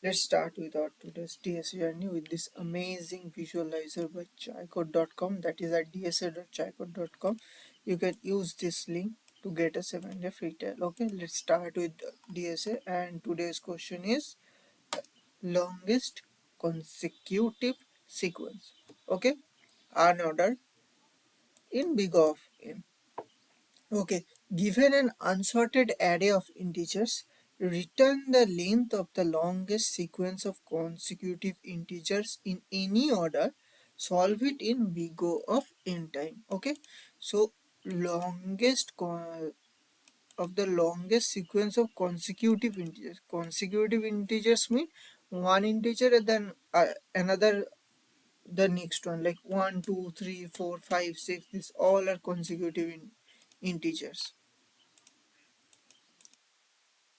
Let's start with our today's DSA journey with this amazing visualizer by ChaiCode.com, that is at dsa.chaicode.com. You can use this link to get a 7-day free trial. Okay, let's start with DSA, and today's question is longest consecutive sequence. Okay, unordered in big of n. Okay, given an unsorted array of integers, return the length of the longest sequence of consecutive integers in any order. Solve it in big O of n time. Okay, so longest of the longest sequence of consecutive integers. Consecutive integers mean one integer and then another the next one, like 1, 2, 3, 4, 5, 6. These all are consecutive integers.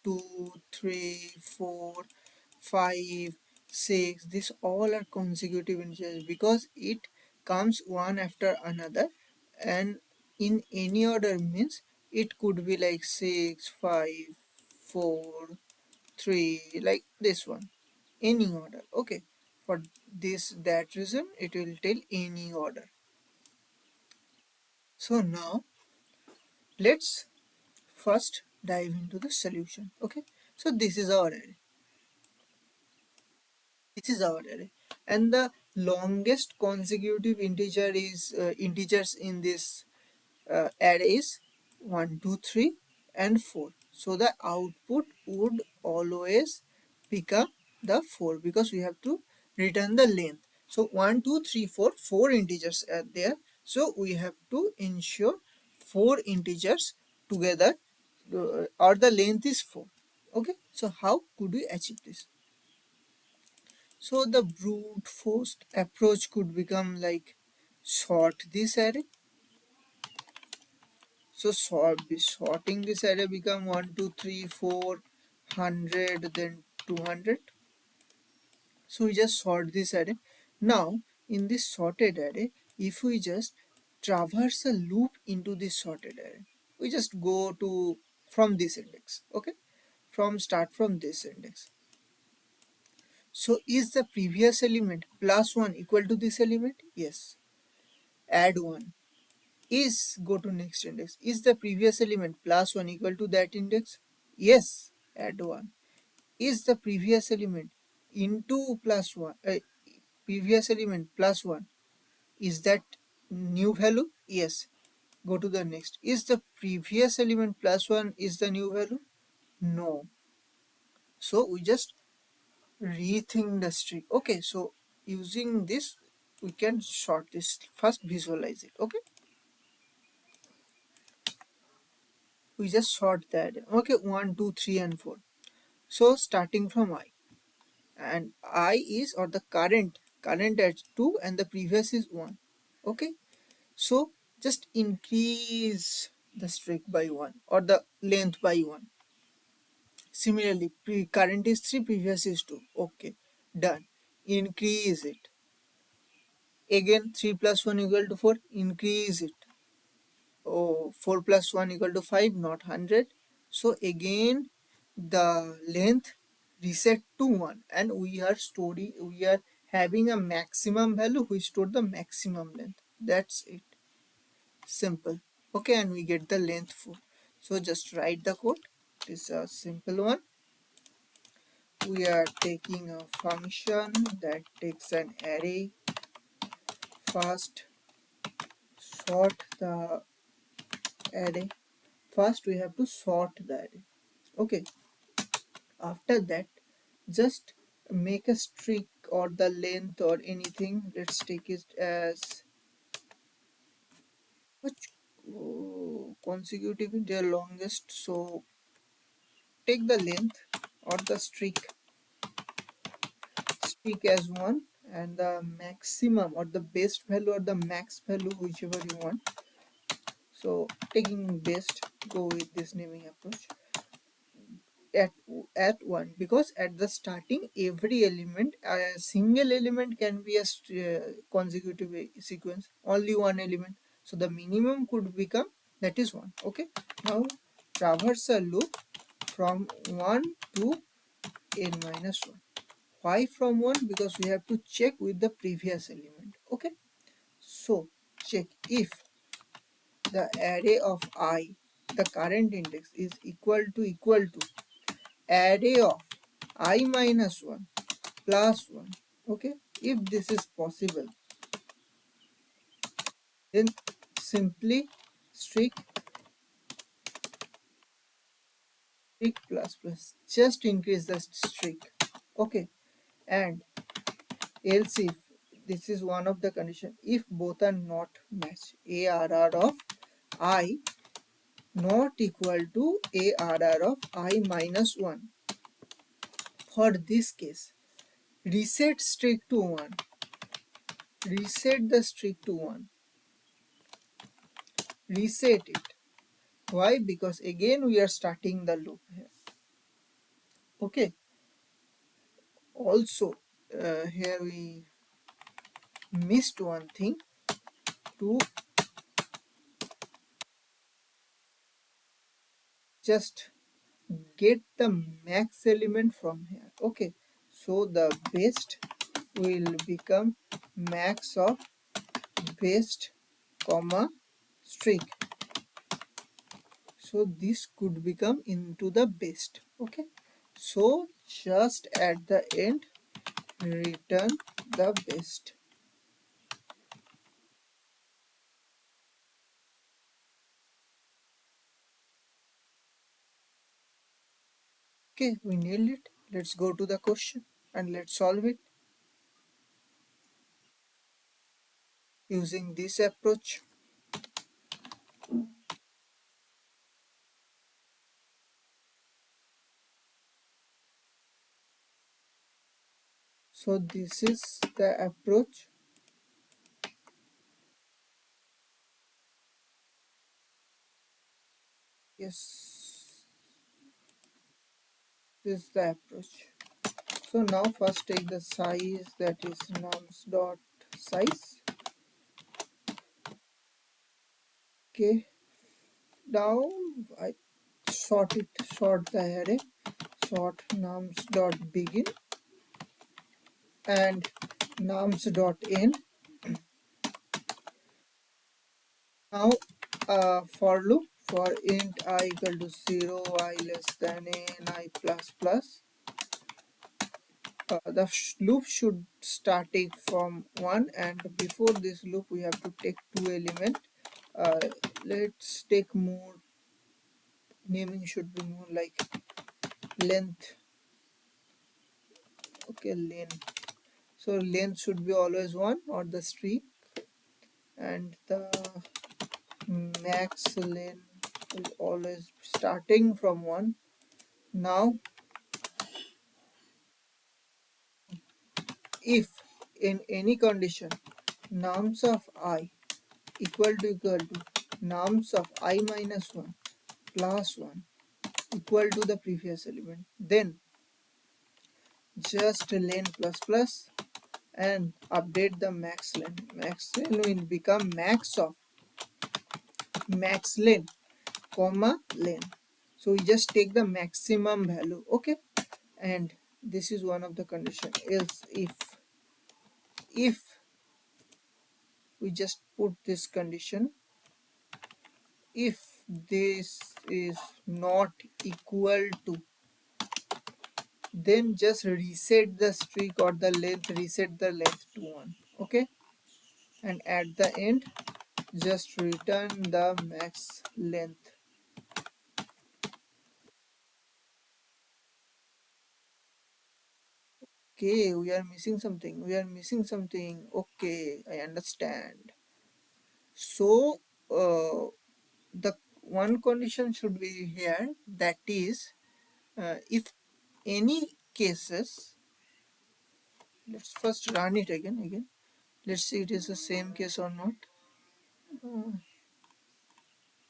2, 3, 4, 5, 6. These all are consecutive integers because it comes one after another, and in any order means it could be like 6, 5, 4, 3, like this one. Any order. Okay. For that reason it will tell any order. So now let's first dive into the solution. Okay. So this is our array. This is our array, and the longest consecutive integer is integers in this array is 1, 2, 3, and 4. So the output would always become the 4 because we have to return the length. So 1, 2, 3, 4, 4 integers are there. So we have to ensure 4 integers together, or the length is 4. Okay. So how could we achieve this? So the brute force approach could become like sort this array. So sorting this array become 1, 2, 3, 4, 100, then 200. So we just sort this array. Now in this sorted array, if we just traverse a loop into this sorted array, we just go to from this index. Okay, start from this index. So is the previous element plus 1 equal to this element? Yes. Add 1. Go to next index. Is the previous element plus 1 equal to that index? Yes. Add 1. Is the previous element into plus 1, previous element plus 1, is that new value? Yes. Go to the next. Is the previous element plus 1 is the new value? No. So we just rethink the string. Okay, so using this we can sort this. First visualize it. Okay, we just sort that. Okay, 1, 2, 3, and 4. So starting from I, and I is, or the current at 2 and the previous is 1. Okay, so just increase the string by 1 or the length by 1. Similarly, current is 3, previous is 2. Okay, done. Increase it. Again 3 plus 1 equal to 4. Increase it. Oh, 4 plus 1 equal to 5, not 100. So again the length reset to 1, and we are having a maximum value. We store the maximum length. That's it. Simple. Okay, and we get the length 4. So just write the code. This is a simple one. We are taking a function that takes an array. First sort the array. First we have to sort the array. Okay, after that just make a streak or the length or anything. Let's take it as which consecutive in their longest. So take the length or the streak as 1, and the maximum or the best value or the max value, whichever you want. So taking best, go with this naming approach at 1, because at the starting every element, a single element can be a consecutive sequence, only one element. So the minimum could become that is 1. Okay, now traverse a loop from 1 to n minus 1. Why from 1? Because we have to check with the previous element. Okay, so check if the array of I, the current index, is equal to array of I minus 1 plus 1. Okay, if this is possible, then simply strict plus plus, just increase the strict. Okay, and else if, this is one of the condition, if both are not match, arr of I not equal to arr of I minus 1. For this case, reset strict to 1, reset the strict to 1, reset it. Why? Because again we are starting the loop here. Okay, also here we missed one thing, to just get the max element from here. Okay, so the best will become max of best comma string, so this could become into the best. Okay, so just at the end return the best. Okay, we nailed it. Let's go to the question and let's solve it using this approach. So this is the approach. Yes, this is the approach. So now first take the size, that is nums dot size. Okay, now I sort the array, sort nums dot begin and nums dot end. Now for loop, for int I equal to 0, I less than n, I plus plus. The loop should starting from 1, and before this loop we have to take 2 element. Let's take more, naming should be more like length. Okay, length, so length should be always 1 or the string, and the max length is always starting from 1. Now if in any condition nums of I equal to nums of I minus 1 plus 1 equal to the previous element, then just len plus plus and update the max len. Max len will become max of max len comma len. So we just take the maximum value. Okay, and this is one of the condition. Else if we just put this condition, if this is not equal to, then just reset the streak or the length, reset the length to 1. Okay, and at the end just return the max length. Okay, we are missing something, we are missing something. Okay, I understand. So the one condition should be here, that is if any cases, let's first run it again. Let's see it is the same case or not. uh,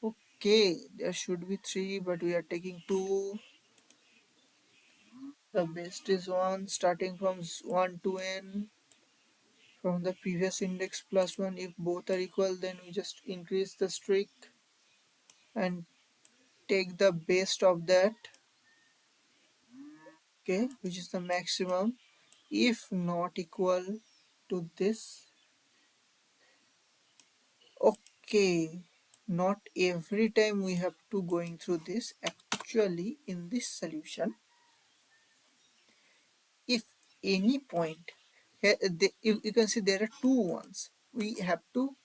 okay, there should be 3 but we are taking 2. The best is 1 starting from 1 to n from the previous index plus 1. If both are equal, then we just increase the streak and take the best of that. Okay, which is the maximum. if not equal to this. Okay, not every time we have to going through this. Actually, in this solution, if any point here, you can see there are two ones. We have to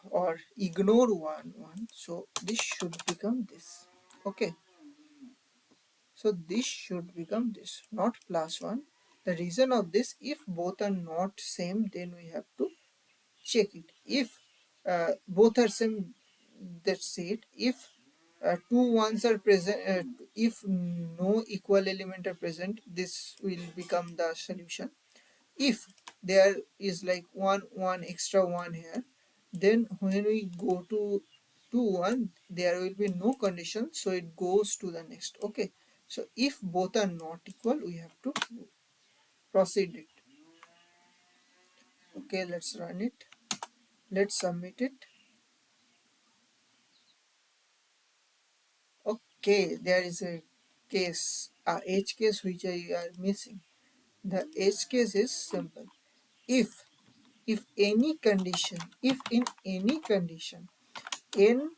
or ignore one. So this should become this. Okay, so this should become this, not plus one. The reason of this, if both are not same, then we have to check it. If both are same, that's it. If two ones are present, if no equal element are present, this will become the solution. If there is like one extra one here, then when we go to 1, there will be no condition, so it goes to the next. Okay, so if both are not equal, we have to proceed it. Okay, let's run it, let's submit it. Okay, there is a case, a edge case which I are missing. The edge case is simple. If any condition, if in any condition n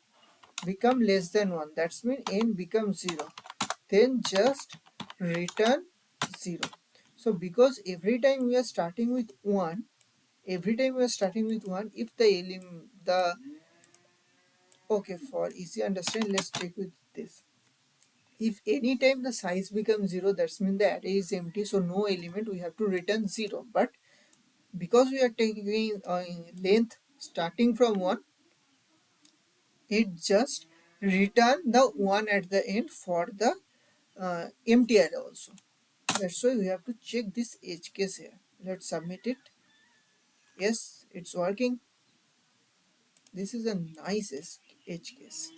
become less than 1, that's mean n becomes 0, then just return 0. So because every time we are starting with 1, if the okay, for easy understand, let's check with this. If any time the size becomes 0, that's mean the array is empty, so no element, we have to return 0. But because we are taking length starting from 1, it just return the 1 at the end for the empty array also. That's why we have to check this edge case here. Let's submit it. Yes, it's working. This is a nice edge case.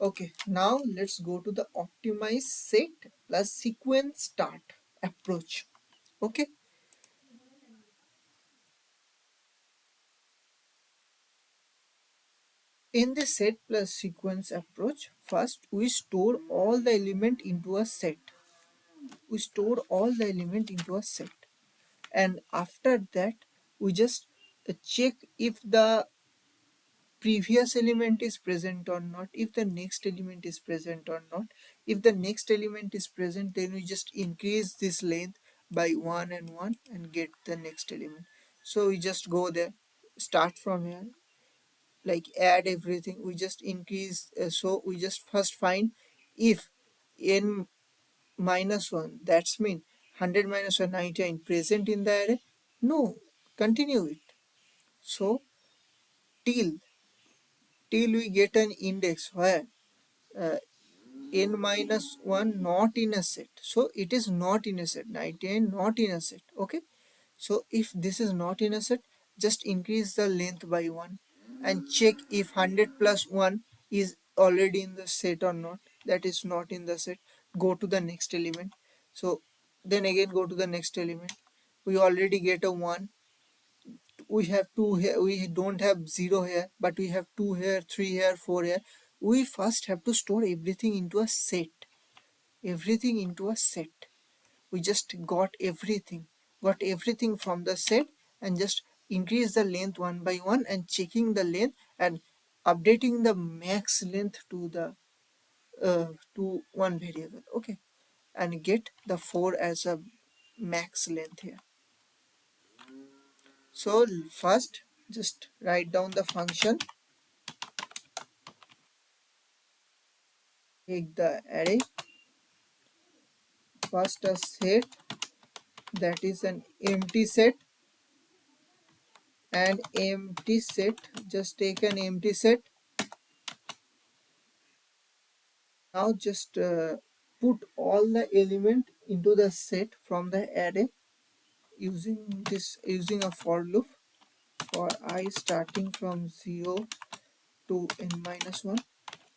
Okay, now let's go to the optimize set plus sequence start approach. Okay, in the set plus sequence approach, first we store all the element into a set. We store all the element into a set, and after that we just check if the previous element is present or not, if the next element is present or not. If the next element is present, then we just increase this length by 1 and 1 and get the next element. So we just go there, start from here, like add everything, we just increase. So we just first find if n minus 1, that's mean 100 minus 199 present in the array. No, continue it. So till we get an index where uh, n minus 1 not in a set, so it is not in a set, 99 not in a set. Okay, so if this is not in a set, just increase the length by 1 and check if 100 plus 1 is already in the set or not. That is not in the set, go to the next element. So then again go to the next element. We already get a 1, we have 2 here, we don't have 0 here, but we have 2 here, 3 here, 4 here. We first have to store everything into a set, we just got everything from the set, and just increase the length one by one and checking the length and updating the max length to the to one variable. Okay, and get the 4 as a max length here. So first just write down the function, take the array, first a set, that is an empty set, and empty set, just take an empty set. Now just put all the element into the set from the array using a for loop for I starting from 0 to n minus 1.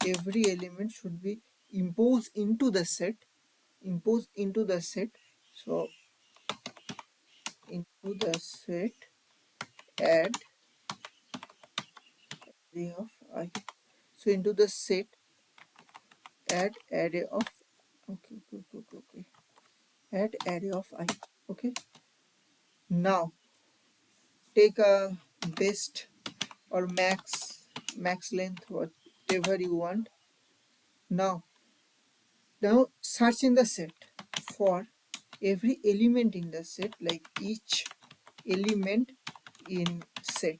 Every element should be imposed into the set, so into the set, add array of I. So into the set, add array of Okay. Add array of I. Okay. Now take a best or max length, whatever you want. Now search in the set for every element in the set, like each element in set.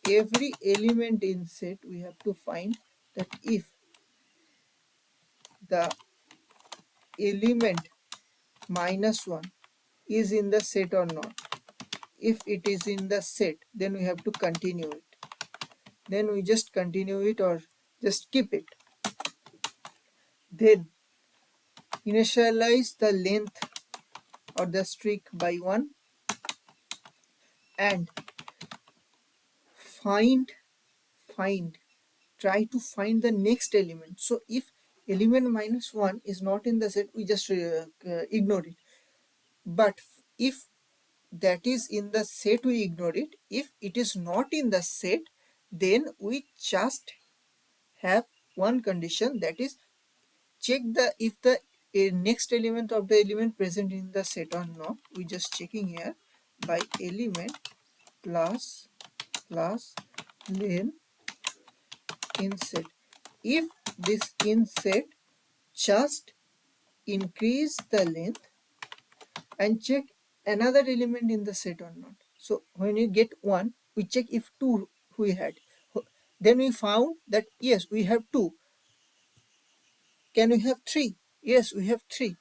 Every element in set we have to find that if the element -1 is in the set or not. If it is in the set, then we have to continue it. Then we just continue it or just keep it. Then initialize the length or the streak by 1 and find find try to find the next element. So if element -1 is not in the set, we just ignore it. But if that is in the set, we ignore it. If it is not in the set, then we just have one condition, that is check the if the next element of the element present in the set or not. We just checking here by element plus len in set. If this in set, just increase the length and check another element in the set or not. So when you get 1, we check if 2 we had. Then we found that yes, we have 2. Can we have 3? Yes, we have 3.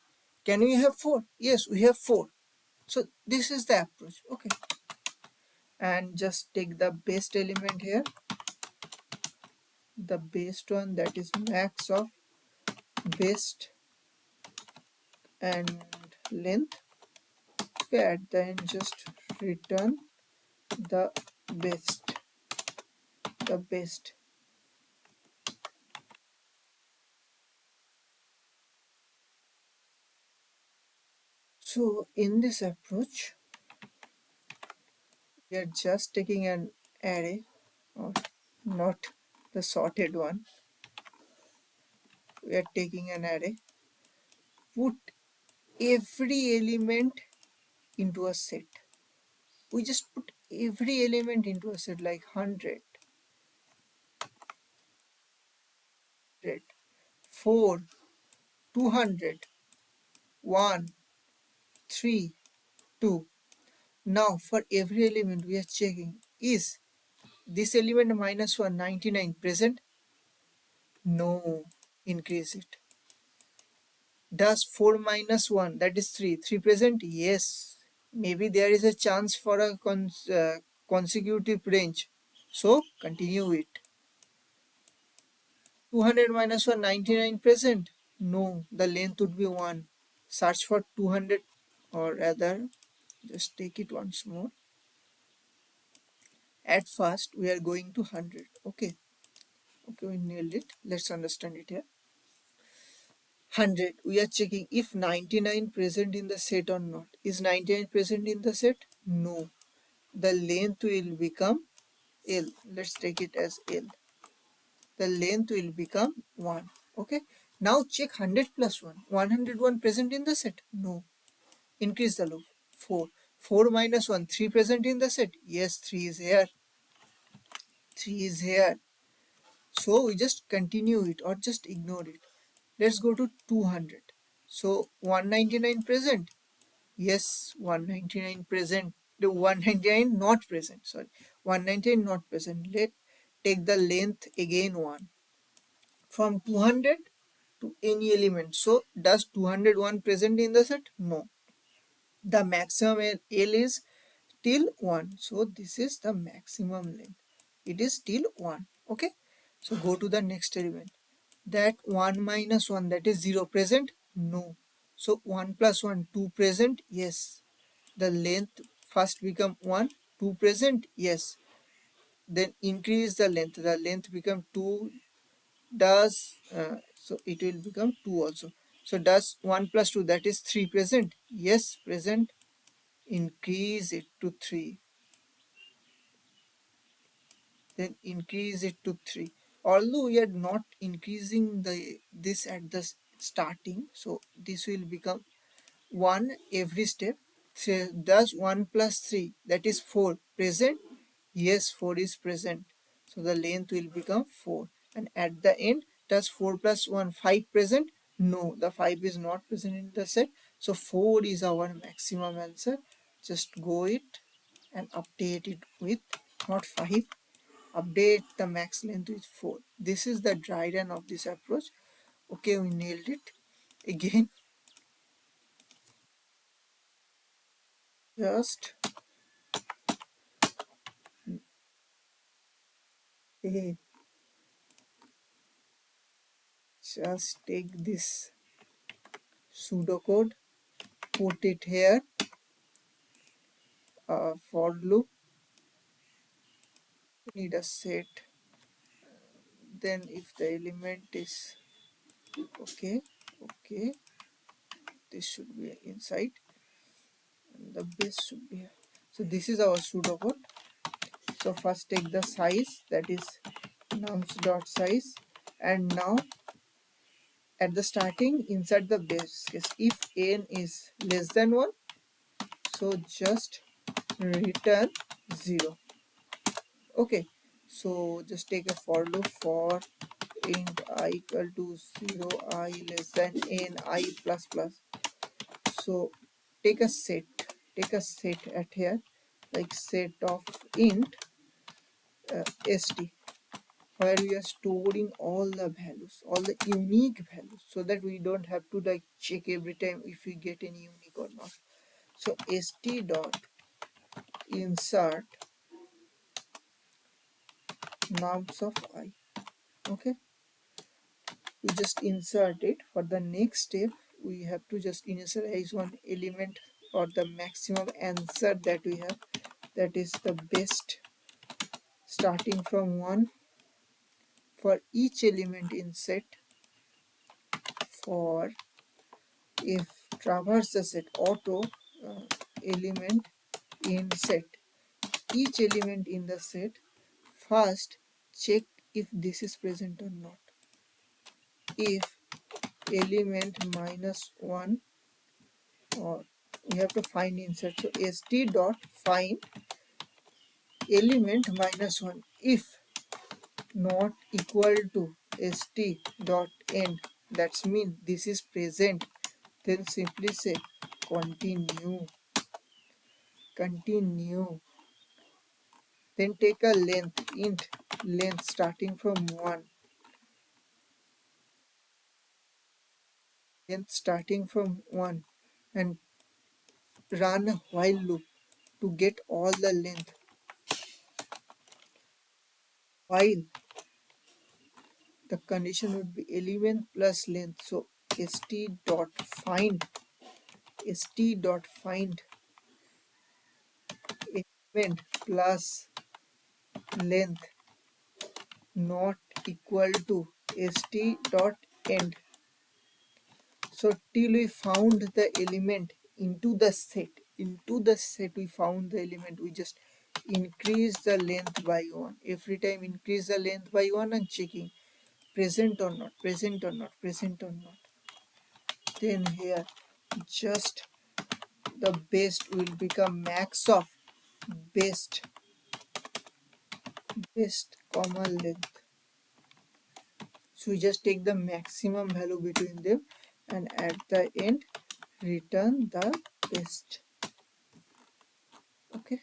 Can we have 4? Yes, we have 4. So this is the approach. Okay. And just take the best element here, the best one, that is max of best and length. Okay, at the end just return the best. The best. So in this approach, we are just taking an array, or not the sorted one. We are taking an array, put every element into a set. We just put every element into a set, like 100, 4, 200, 1, 3, 2. Now for every element we are checking, is this element -1 99 present? No. Increase it. Does 4 minus 1, that is 3 present? Yes. Maybe there is a chance for a consecutive range, so continue it. 200 minus 1 99 present? No, the length would be 1. Search for 200, or rather just take it once more. At first we are going to 100. Okay, we nailed it. Let's understand it here. 100, we are checking if 99 present in the set or not. Is 99 present in the set? No. The length will become L. Let's take it as L. The length will become 1. Okay. Now check 100 plus 1. 101 present in the set? No. Increase the loop. 4. 4 minus 1. 3 present in the set? Yes, 3 is here. 3 is here. So we just continue it or just ignore it. Let's go to 200. So 199 present? Yes, 199 present. The 199 not present. Sorry. 199 not present. Let take the length again 1. From 200 to any element. So does 201 present in the set? No. The maximum L is till 1. So this is the maximum length. It is till 1. Okay. So go to the next element. That 1 minus 1, that is 0 present? No. So 1 plus 1, 2 present? Yes. The length first become 1, 2 present? Yes. Then increase the length become 2. Does so it will become 2 also. So does 1 plus 2, that is 3 present? Yes, present. Increase it to 3. Then increase it to 3. Although we are not increasing this at the starting, so this will become 1 every step. So does 1 plus 3, that is 4, present? Yes, 4 is present. So the length will become 4. And at the end, does 4 plus 1, 5 present? No, the 5 is not present in the set. So 4 is our maximum answer. Just go it and update it with not 5. Update the max length with 4. This is the dry run of this approach. Okay, we nailed it. Again, just eh, just take this pseudocode, put it here, for loop, need a set. Then if the element is okay, okay, this should be inside and the base should be here. So this is our pseudocode. So first take the size, that is nums dot size, and now at the starting inside the base case, if n is less than 1, so just return 0. Okay, so just take a for loop for int I equal to 0, I less than n, I plus plus. So take a set at here, like set of int st, where we are storing all the values, all the unique values, so that we don't have to like check every time if we get any unique or not. So st dot insert nums of I. Okay, we just insert it. For the next step, we have to just initialize one element or the maximum answer that we have, that is the best, starting from 1 for each element in set. For if traverse the set auto element in set, each element in the set, first check if this is present or not. If element minus 1, or we have to find insert, so st dot find element minus 1, if not equal to st dot end, that's mean this is present, then simply say continue, continue. Then take a length, int length starting from 1, length starting from 1, and run a while loop to get all the length. While the condition would be element plus length, so st dot find, st dot find element plus length not equal to st dot end. So till we found the element into the set, we found the element, we just increase the length by 1. Every time increase the length by 1 and checking present or not, present or not, present or not. Then here just the best will become max of best, best comma length. So we just take the maximum value between them and at the end return the best. Okay,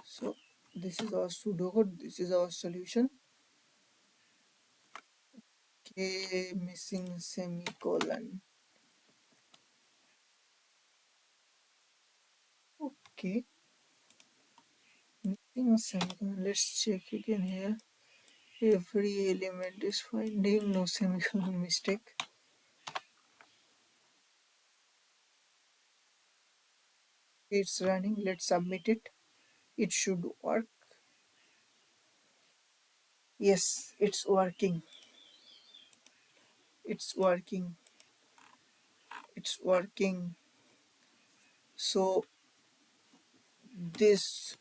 so this is our pseudocode, this is our solution. Okay, missing semicolon. Okay, missing a semicolon. Let's check again here. Every element is finding, no semicolon mistake. It's running. Let's submit it. It should work. Yes, it's working. It's working. It's working. So this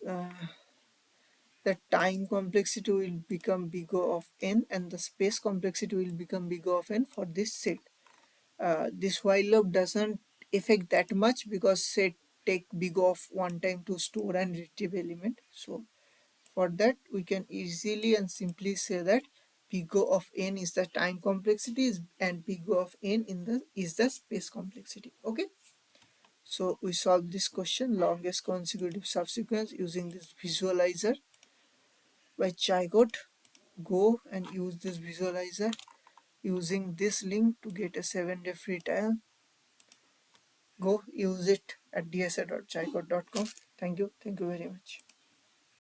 the time complexity will become big O of n and the space complexity will become big O of n for this set. This while loop doesn't affect that much because set take big of one time to store and retrieve element. So for that we can easily and simply say that big O of n is the time complexity and big O of n is the space complexity. Okay, so we solve this question, longest consecutive subsequence, using this visualizer by ChaiCode. Go and use this visualizer using this link to get a 7-day free trial. Go use it at dsa.chaicode.com. Thank you very much.